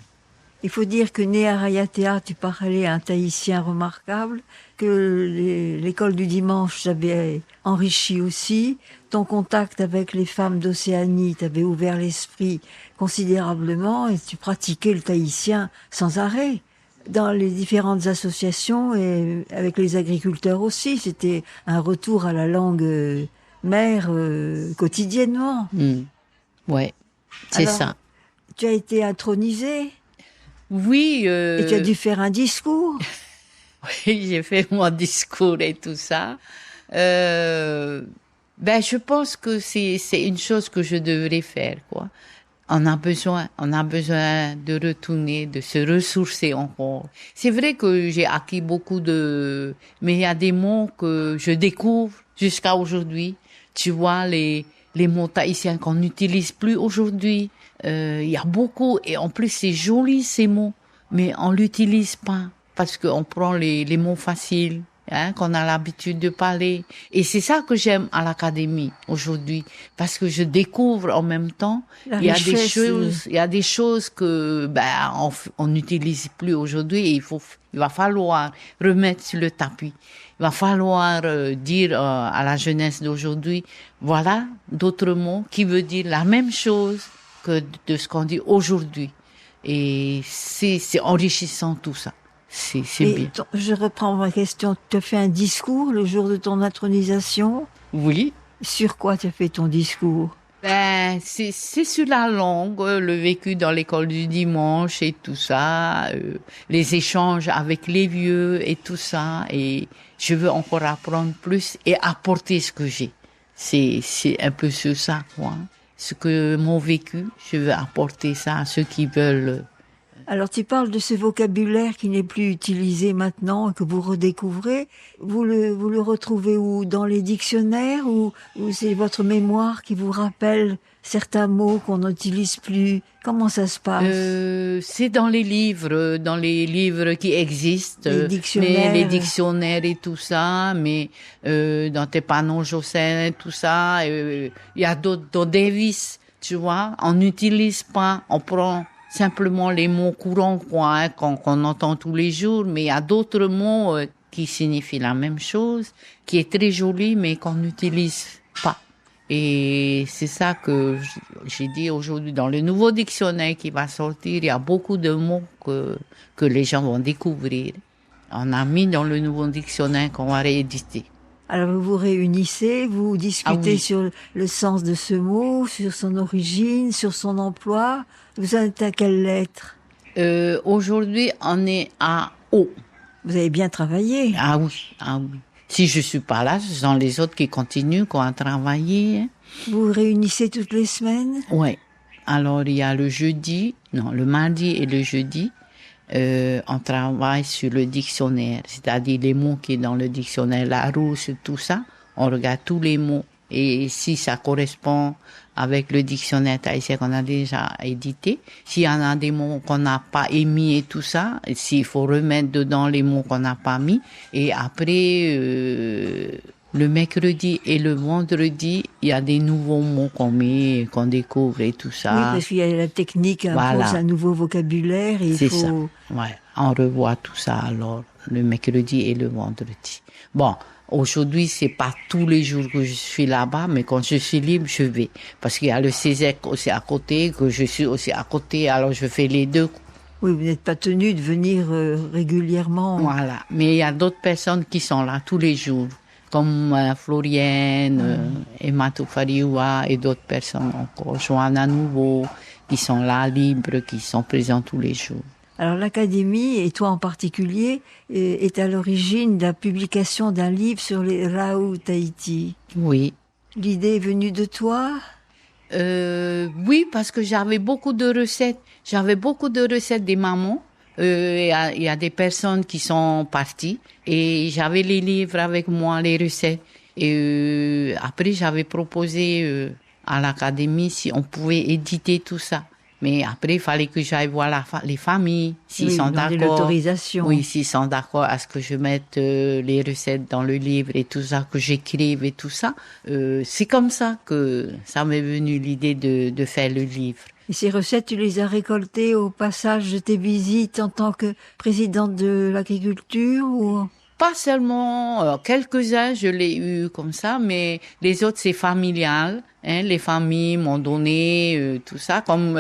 Speaker 1: Il faut dire que né à Rayatea, tu parlais un tahitien remarquable, que l'école du dimanche t'avait enrichi aussi. Ton contact avec les femmes d'Océanie t'avait ouvert l'esprit considérablement et tu pratiquais le tahitien sans arrêt. Dans les différentes associations et avec les agriculteurs aussi, c'était un retour à la langue mère quotidiennement.
Speaker 2: Ouais, c'est
Speaker 1: Alors,
Speaker 2: ça.
Speaker 1: Tu as été intronisée
Speaker 2: Oui.
Speaker 1: et tu as dû faire un discours.
Speaker 2: Oui, j'ai fait mon discours et tout ça. Ben, je pense que c'est une chose que je devrais faire, quoi. On a besoin de retourner, de se ressourcer encore. C'est vrai que j'ai acquis mais il y a des mots que je découvre jusqu'à aujourd'hui. Tu vois, les mots tahitiens qu'on n'utilise plus aujourd'hui. Il y a beaucoup, et en plus c'est joli ces mots, mais on l'utilise pas parce qu'on prend les mots faciles, hein, qu'on a l'habitude de parler. Et c'est ça que j'aime à l'académie aujourd'hui, parce que je découvre en même temps. Il y a des choses que on n'utilise plus aujourd'hui. Et il va falloir remettre sur le tapis. Il va falloir dire à la jeunesse d'aujourd'hui, voilà d'autres mots qui veulent dire la même chose que de ce qu'on dit aujourd'hui. Et c'est enrichissant tout ça. C'est bien.
Speaker 1: Je reprends ma question. Tu as fait un discours le jour de ton intronisation?
Speaker 2: Oui.
Speaker 1: Sur quoi tu as fait ton discours?
Speaker 2: Ben, c'est sur la langue, le vécu dans l'école du dimanche et tout ça, les échanges avec les vieux et tout ça. Et je veux encore apprendre plus et apporter ce que j'ai. C'est un peu sur ça, quoi. Ce que mon vécu, je veux apporter ça à ceux qui veulent
Speaker 1: Alors tu parles de ce vocabulaire qui n'est plus utilisé maintenant, que vous redécouvrez. Vous le retrouvez où? Dans les dictionnaires ou c'est votre mémoire qui vous rappelle certains mots qu'on n'utilise plus? Comment ça se passe?
Speaker 2: C'est dans les livres qui existent,
Speaker 1: Les
Speaker 2: dictionnaires et tout ça, mais dans tes panneaux Josselin, tout ça, il y a d'autres Davis, tu vois, on n'utilise pas, on prend simplement les mots courants qu'on entend tous les jours, mais il y a d'autres mots qui signifient la même chose, qui est très joli, mais qu'on n'utilise pas. Et c'est ça que j'ai dit aujourd'hui dans le nouveau dictionnaire qui va sortir, il y a beaucoup de mots que les gens vont découvrir. On a mis dans le nouveau dictionnaire qu'on va rééditer.
Speaker 1: Alors vous vous réunissez, vous discutez sur le sens de ce mot, sur son origine, sur son emploi. Vous êtes à quelle lettre?
Speaker 2: Aujourd'hui, on est à O.
Speaker 1: Vous avez bien travaillé.
Speaker 2: Ah oui. Si je suis pas là, ce sont les autres qui continuent, qui ont travaillé.
Speaker 1: Vous vous réunissez toutes les semaines?
Speaker 2: Ouais. Alors, il y a le mardi et le jeudi, on travaille sur le dictionnaire, c'est-à-dire les mots qui sont dans le dictionnaire Larousse, tout ça. On regarde tous les mots et si ça correspond avec le dictionnaire tahitien qu'on a déjà édité, s'il y en a des mots qu'on n'a pas émis et tout ça, s'il faut remettre dedans les mots qu'on n'a pas mis, et après le mercredi et le vendredi, il y a des nouveaux mots qu'on met, qu'on découvre et tout ça.
Speaker 1: Oui, parce qu'il y a la technique, impose un nouveau vocabulaire. Et
Speaker 2: c'est ça. Ouais, on revoit tout ça alors le mercredi et le vendredi. Bon. Aujourd'hui, c'est pas tous les jours que je suis là-bas, mais quand je suis libre, je vais. Parce qu'il y a le CESEC aussi à côté, que je suis aussi à côté, alors je fais les deux.
Speaker 1: Oui, vous n'êtes pas tenu de venir régulièrement.
Speaker 2: Voilà. Mais il y a d'autres personnes qui sont là tous les jours, comme Florienne, Emma Toufariwa et d'autres personnes encore. Joanna Nouveau, qui sont là, libres, qui sont présents tous les jours.
Speaker 1: Alors l'Académie, et toi en particulier, est à l'origine de la publication d'un livre sur les Raou Tahiti.
Speaker 2: Oui.
Speaker 1: L'idée est venue de toi?
Speaker 2: Oui, parce que j'avais beaucoup de recettes. J'avais beaucoup de recettes des mamans. Il y a des personnes qui sont parties et j'avais les livres avec moi, les recettes. Et après, j'avais proposé à l'Académie si on pouvait éditer tout ça. Mais après, il fallait que j'aille voir les familles, s'ils sont d'accord.
Speaker 1: L'autorisation.
Speaker 2: Oui, s'ils sont d'accord à ce que je mette les recettes dans le livre et tout ça, que j'écrive et tout ça. C'est comme ça que ça m'est venu l'idée de faire le livre.
Speaker 1: Et ces recettes, tu les as récoltées au passage de tes visites en tant que présidente de l'agriculture ou...
Speaker 2: Pas seulement, quelques-uns, je l'ai eu comme ça, mais les autres, c'est familial. Les familles m'ont donné tout ça. Comme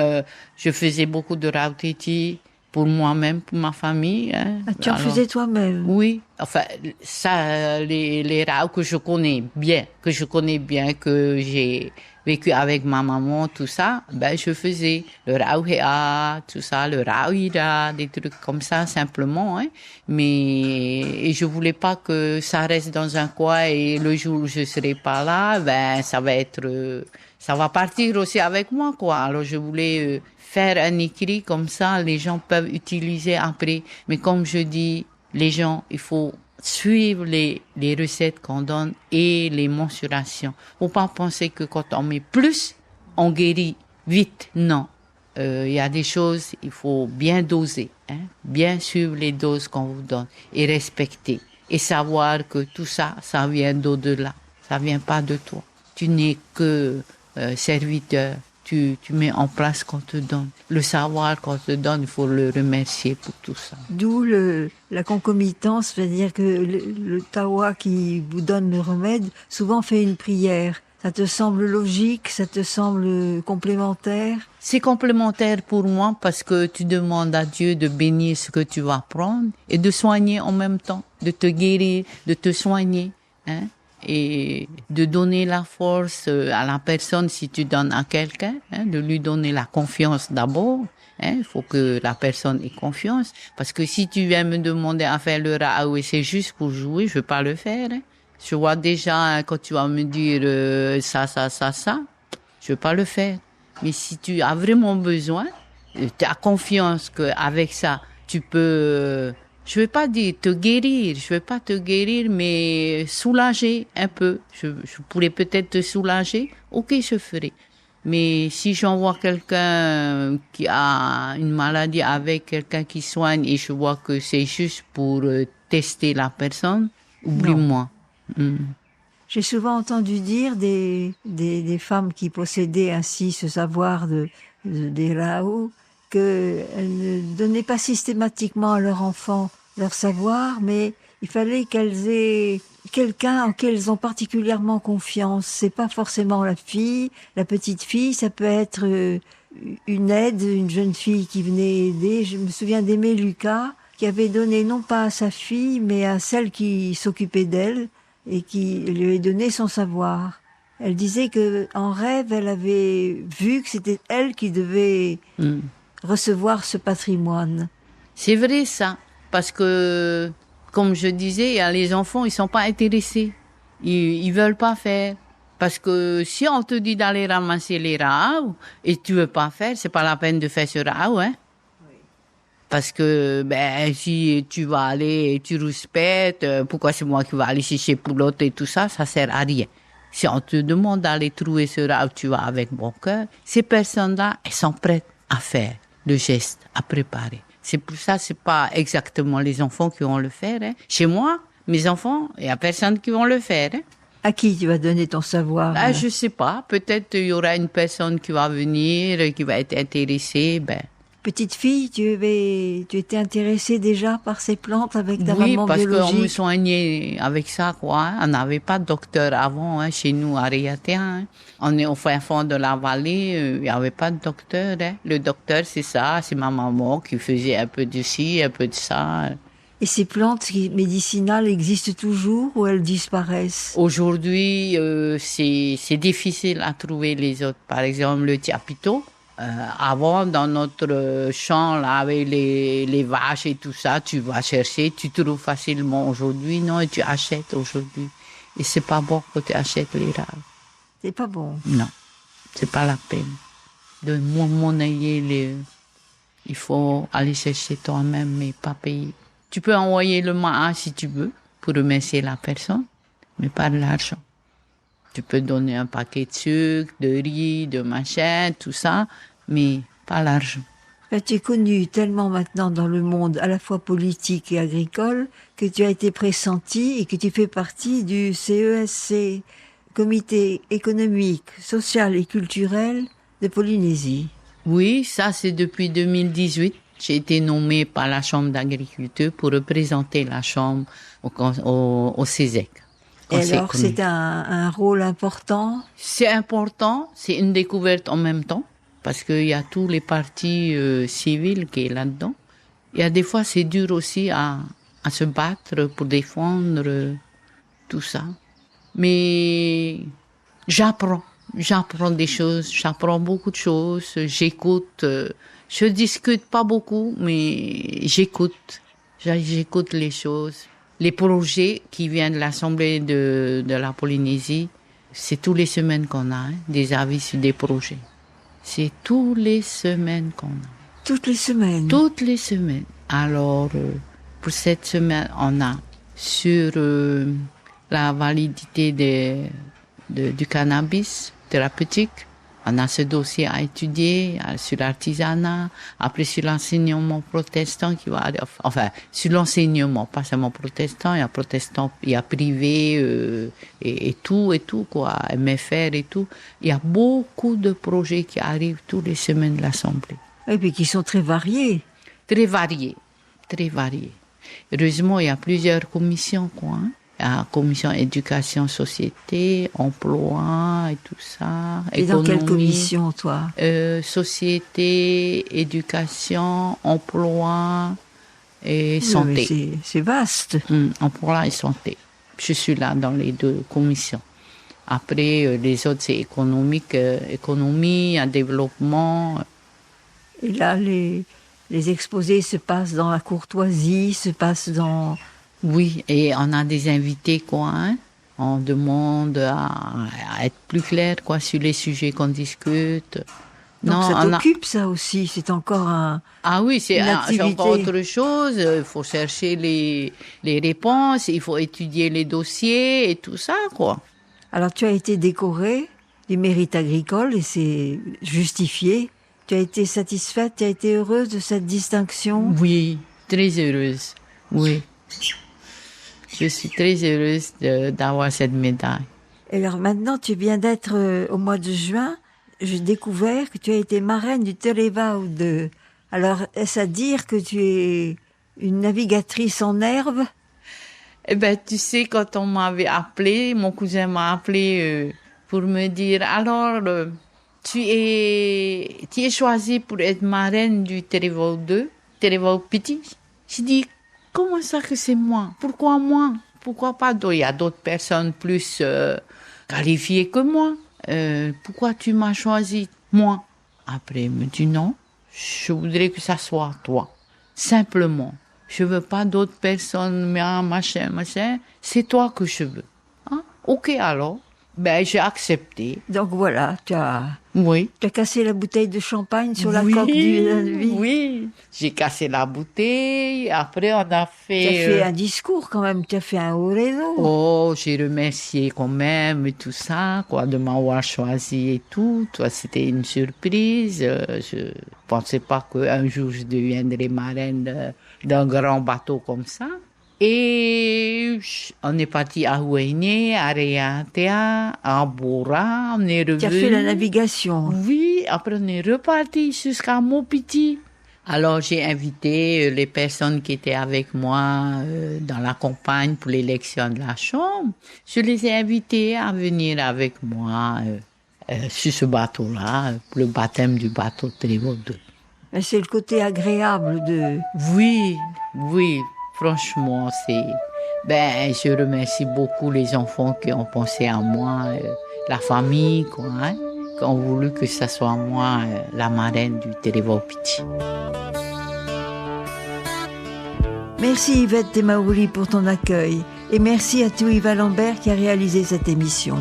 Speaker 2: je faisais beaucoup de rauteti pour moi-même, pour ma famille.
Speaker 1: Ah, tu en faisais toi-même?
Speaker 2: Oui. Enfin, ça, les raus que je connais bien, que j'ai vécu avec ma maman, tout ça, ben, je faisais le rauhea, tout ça, le rauira, des trucs comme ça, simplement, Mais, et je voulais pas que ça reste dans un coin et le jour où je serai pas là, ben, ça va partir aussi avec moi, quoi. Alors, je voulais faire un écrit comme ça, les gens peuvent utiliser après. Mais comme je dis, les gens, il faut suivre les recettes qu'on donne et les mensurations. Faut pas penser que quand on met plus, on guérit vite. Non. Il y a des choses, il faut bien doser, bien suivre les doses qu'on vous donne et respecter. Et savoir que tout ça, ça vient d'au-delà. Ça vient pas de toi. Tu n'es que serviteur. Tu mets en place qu'on te donne. Le savoir qu'on te donne, il faut le remercier pour tout ça.
Speaker 1: D'où la concomitance, c'est-à-dire que le tawa qui vous donne le remède, souvent fait une prière. Ça te semble logique? Ça te semble complémentaire?
Speaker 2: C'est complémentaire pour moi parce que tu demandes à Dieu de bénir ce que tu vas prendre et de soigner en même temps, de te guérir, de te soigner, et de donner la force à la personne si tu donnes à quelqu'un, de lui donner la confiance d'abord. Il faut que la personne ait confiance. Parce que si tu viens me demander à faire le raoult et c'est juste pour jouer, je vais pas le faire. Je vois déjà quand tu vas me dire ça, je vais pas le faire. Mais si tu as vraiment besoin, Tu as confiance qu'avec ça, tu peux, je vais pas dire te guérir, je vais pas te guérir, mais soulager un peu. Je pourrais peut-être te soulager. Ok, je ferai. Mais si j'envoie quelqu'un qui a une maladie avec quelqu'un qui soigne et je vois que c'est juste pour tester la personne, oublie-moi.
Speaker 1: J'ai souvent entendu dire des femmes qui possédaient ainsi ce savoir des Rao, qu'elles ne donnaient pas systématiquement à leurs enfants leur savoir, mais il fallait qu'elles aient quelqu'un en qui elles ont particulièrement confiance. C'est pas forcément la fille, la petite fille, ça peut être une aide, une jeune fille qui venait aider. Je me souviens d'Aimé Lucas, qui avait donné non pas à sa fille, mais à celle qui s'occupait d'elle, et qui lui avait donné son savoir. Elle disait que en rêve, elle avait vu que c'était elle qui devait recevoir ce patrimoine.
Speaker 2: C'est vrai ça, parce que, comme je disais, les enfants, ils sont pas intéressés. Ils veulent pas faire. Parce que si on te dit d'aller ramasser les raos et tu veux pas faire, c'est pas la peine de faire ce rao, hein. Parce que, si tu vas aller et tu rouspètes, pourquoi c'est moi qui vais aller chercher poulotte et tout ça, ça sert à rien. Si on te demande d'aller trouver ce rao, tu vas avec bon cœur. Ces personnes-là, elles sont prêtes à faire le geste, à préparer. C'est pour ça, c'est pas exactement les enfants qui vont le faire, hein. Chez moi, mes enfants, il y a personne qui vont le faire, hein.
Speaker 1: À qui tu vas donner ton savoir?
Speaker 2: Je sais pas. Peut-être il y aura une personne qui va venir, qui va être intéressée,
Speaker 1: Petite fille, tu étais intéressée déjà par ces plantes avec ta
Speaker 2: oui,
Speaker 1: maman
Speaker 2: parce
Speaker 1: biologique?
Speaker 2: qu'on me soignait avec ça, quoi, hein. On n'avait pas de docteur avant, hein, chez nous, à Riatea, hein. On est au fin fond de la vallée, il n'y avait pas de docteur, hein. Le docteur, c'est ça, c'est ma maman qui faisait un peu de ci, un peu de ça.
Speaker 1: Et ces plantes médicinales existent toujours ou elles disparaissent?
Speaker 2: Aujourd'hui, c'est difficile à trouver les autres. Par exemple, le tiapito. Avant, dans notre champ, là, avec les vaches et tout ça, tu vas chercher, tu trouves facilement. Aujourd'hui, non, et tu achètes aujourd'hui. Et c'est pas bon que tu achètes les rares.
Speaker 1: C'est pas bon?
Speaker 2: Non, c'est pas la peine. De monnayer il faut aller chercher toi-même, mais pas payer. Tu peux envoyer le maha si tu veux, pour remercier la personne, mais pas de l'argent. Tu peux donner un paquet de sucre, de riz, de machin, tout ça, mais pas l'argent.
Speaker 1: Tu es connu tellement maintenant dans le monde, à la fois politique et agricole, que tu as été pressenti et que tu fais partie du CESC, Comité économique, social et culturel de Polynésie.
Speaker 2: Oui, ça c'est depuis 2018. J'ai été nommée par la Chambre d'agriculture pour représenter la Chambre au CESEC.
Speaker 1: Et alors, c'est un rôle important?
Speaker 2: C'est important, c'est une découverte en même temps, parce qu'il y a tous les partis civils qui est là-dedans. Il y a des fois, c'est dur aussi à se battre pour défendre tout ça. Mais j'apprends des choses, j'apprends beaucoup de choses, j'écoute. Je discute pas beaucoup, mais j'écoute les choses. Les projets qui viennent de l'Assemblée de la Polynésie, c'est tous les semaines qu'on a, hein, des avis sur des projets. C'est tous les semaines qu'on a.
Speaker 1: Toutes les semaines? Toutes les semaines.
Speaker 2: Alors, pour cette semaine, on a sur la validité du cannabis thérapeutique. On a ce dossier à étudier sur l'artisanat, après sur l'enseignement protestant qui va, enfin, sur l'enseignement, pas seulement protestant, il y a privé, et tout, quoi, MFR et tout. Il y a beaucoup de projets qui arrivent tous les semaines de l'Assemblée.
Speaker 1: Et puis qui sont très variés.
Speaker 2: Très variés. Heureusement, il y a plusieurs commissions, quoi, hein. La commission éducation, société, emploi et tout ça.
Speaker 1: Et
Speaker 2: économie,
Speaker 1: dans quelle commission, toi?
Speaker 2: Société, éducation, emploi et santé.
Speaker 1: Oui, c'est vaste.
Speaker 2: Emploi et santé. Je suis là dans les deux commissions. Après, les autres, c'est économie, un développement.
Speaker 1: Et là, les exposés se passent dans la courtoisie, se passent dans...
Speaker 2: Oui, et on a des invités, quoi, hein. On demande à être plus clair, quoi, sur les sujets qu'on discute.
Speaker 1: Donc
Speaker 2: Non,
Speaker 1: ça t'occupe ça aussi, c'est encore
Speaker 2: Ah oui, c'est
Speaker 1: une activité.
Speaker 2: encore autre chose. Il faut chercher les réponses, il faut étudier les dossiers et tout ça, quoi.
Speaker 1: Alors tu as été décorée du mérite agricole et c'est justifié. Tu as été satisfaite, tu as été heureuse de cette distinction?
Speaker 2: Oui, très heureuse. Oui. Je suis très heureuse d'avoir cette médaille.
Speaker 1: Et alors maintenant, tu viens d'être au mois de juin, j'ai découvert que tu as été marraine du Televoud. Alors, est-ce à dire que tu es une navigatrice en herbe?
Speaker 2: Eh ben, tu sais, quand on m'avait appelé, mon cousin m'a appelé pour me dire, alors, tu es choisie pour être marraine du Televoud 2, Televoud Petit. J'ai dit, comment ça que c'est moi? Pourquoi moi? Pourquoi pas d'autres? Il y a d'autres personnes plus qualifiées que moi. Pourquoi tu m'as choisi, moi? Après, il me dit non, je voudrais que ça soit toi. Simplement. Je veux pas d'autres personnes, machin. C'est toi que je veux. Hein? Ok, alors. Ben, j'ai accepté.
Speaker 1: Donc voilà, tu as cassé la bouteille de champagne sur la coque du navire.
Speaker 2: Oui, j'ai cassé la bouteille. Après, on a fait...
Speaker 1: Tu as fait un discours quand même, tu as fait un oréno.
Speaker 2: Oh, j'ai remercié quand même et tout ça, quoi, de m'avoir choisi et tout. Toi, c'était une surprise. Je pensais pas qu'un jour je deviendrais marraine d'un grand bateau comme ça. Et on est parti à Huéné, à Reatea, à Bora, on est revenu.
Speaker 1: Tu as fait la navigation.
Speaker 2: Oui, après on est reparti jusqu'à Mopiti. Alors j'ai invité les personnes qui étaient avec moi dans la campagne pour l'élection de la chambre. Je les ai invités à venir avec moi sur ce bateau-là, pour le baptême du bateau Televoud 2.
Speaker 1: C'est le côté agréable de...
Speaker 2: Oui. Franchement, je remercie beaucoup les enfants qui ont pensé à moi, la famille, quoi, hein, qui ont voulu que ça soit moi, la marraine du Televoud Petit.
Speaker 1: Merci Yvette Temaouli pour ton accueil et merci à Touiva Lambert qui a réalisé cette émission.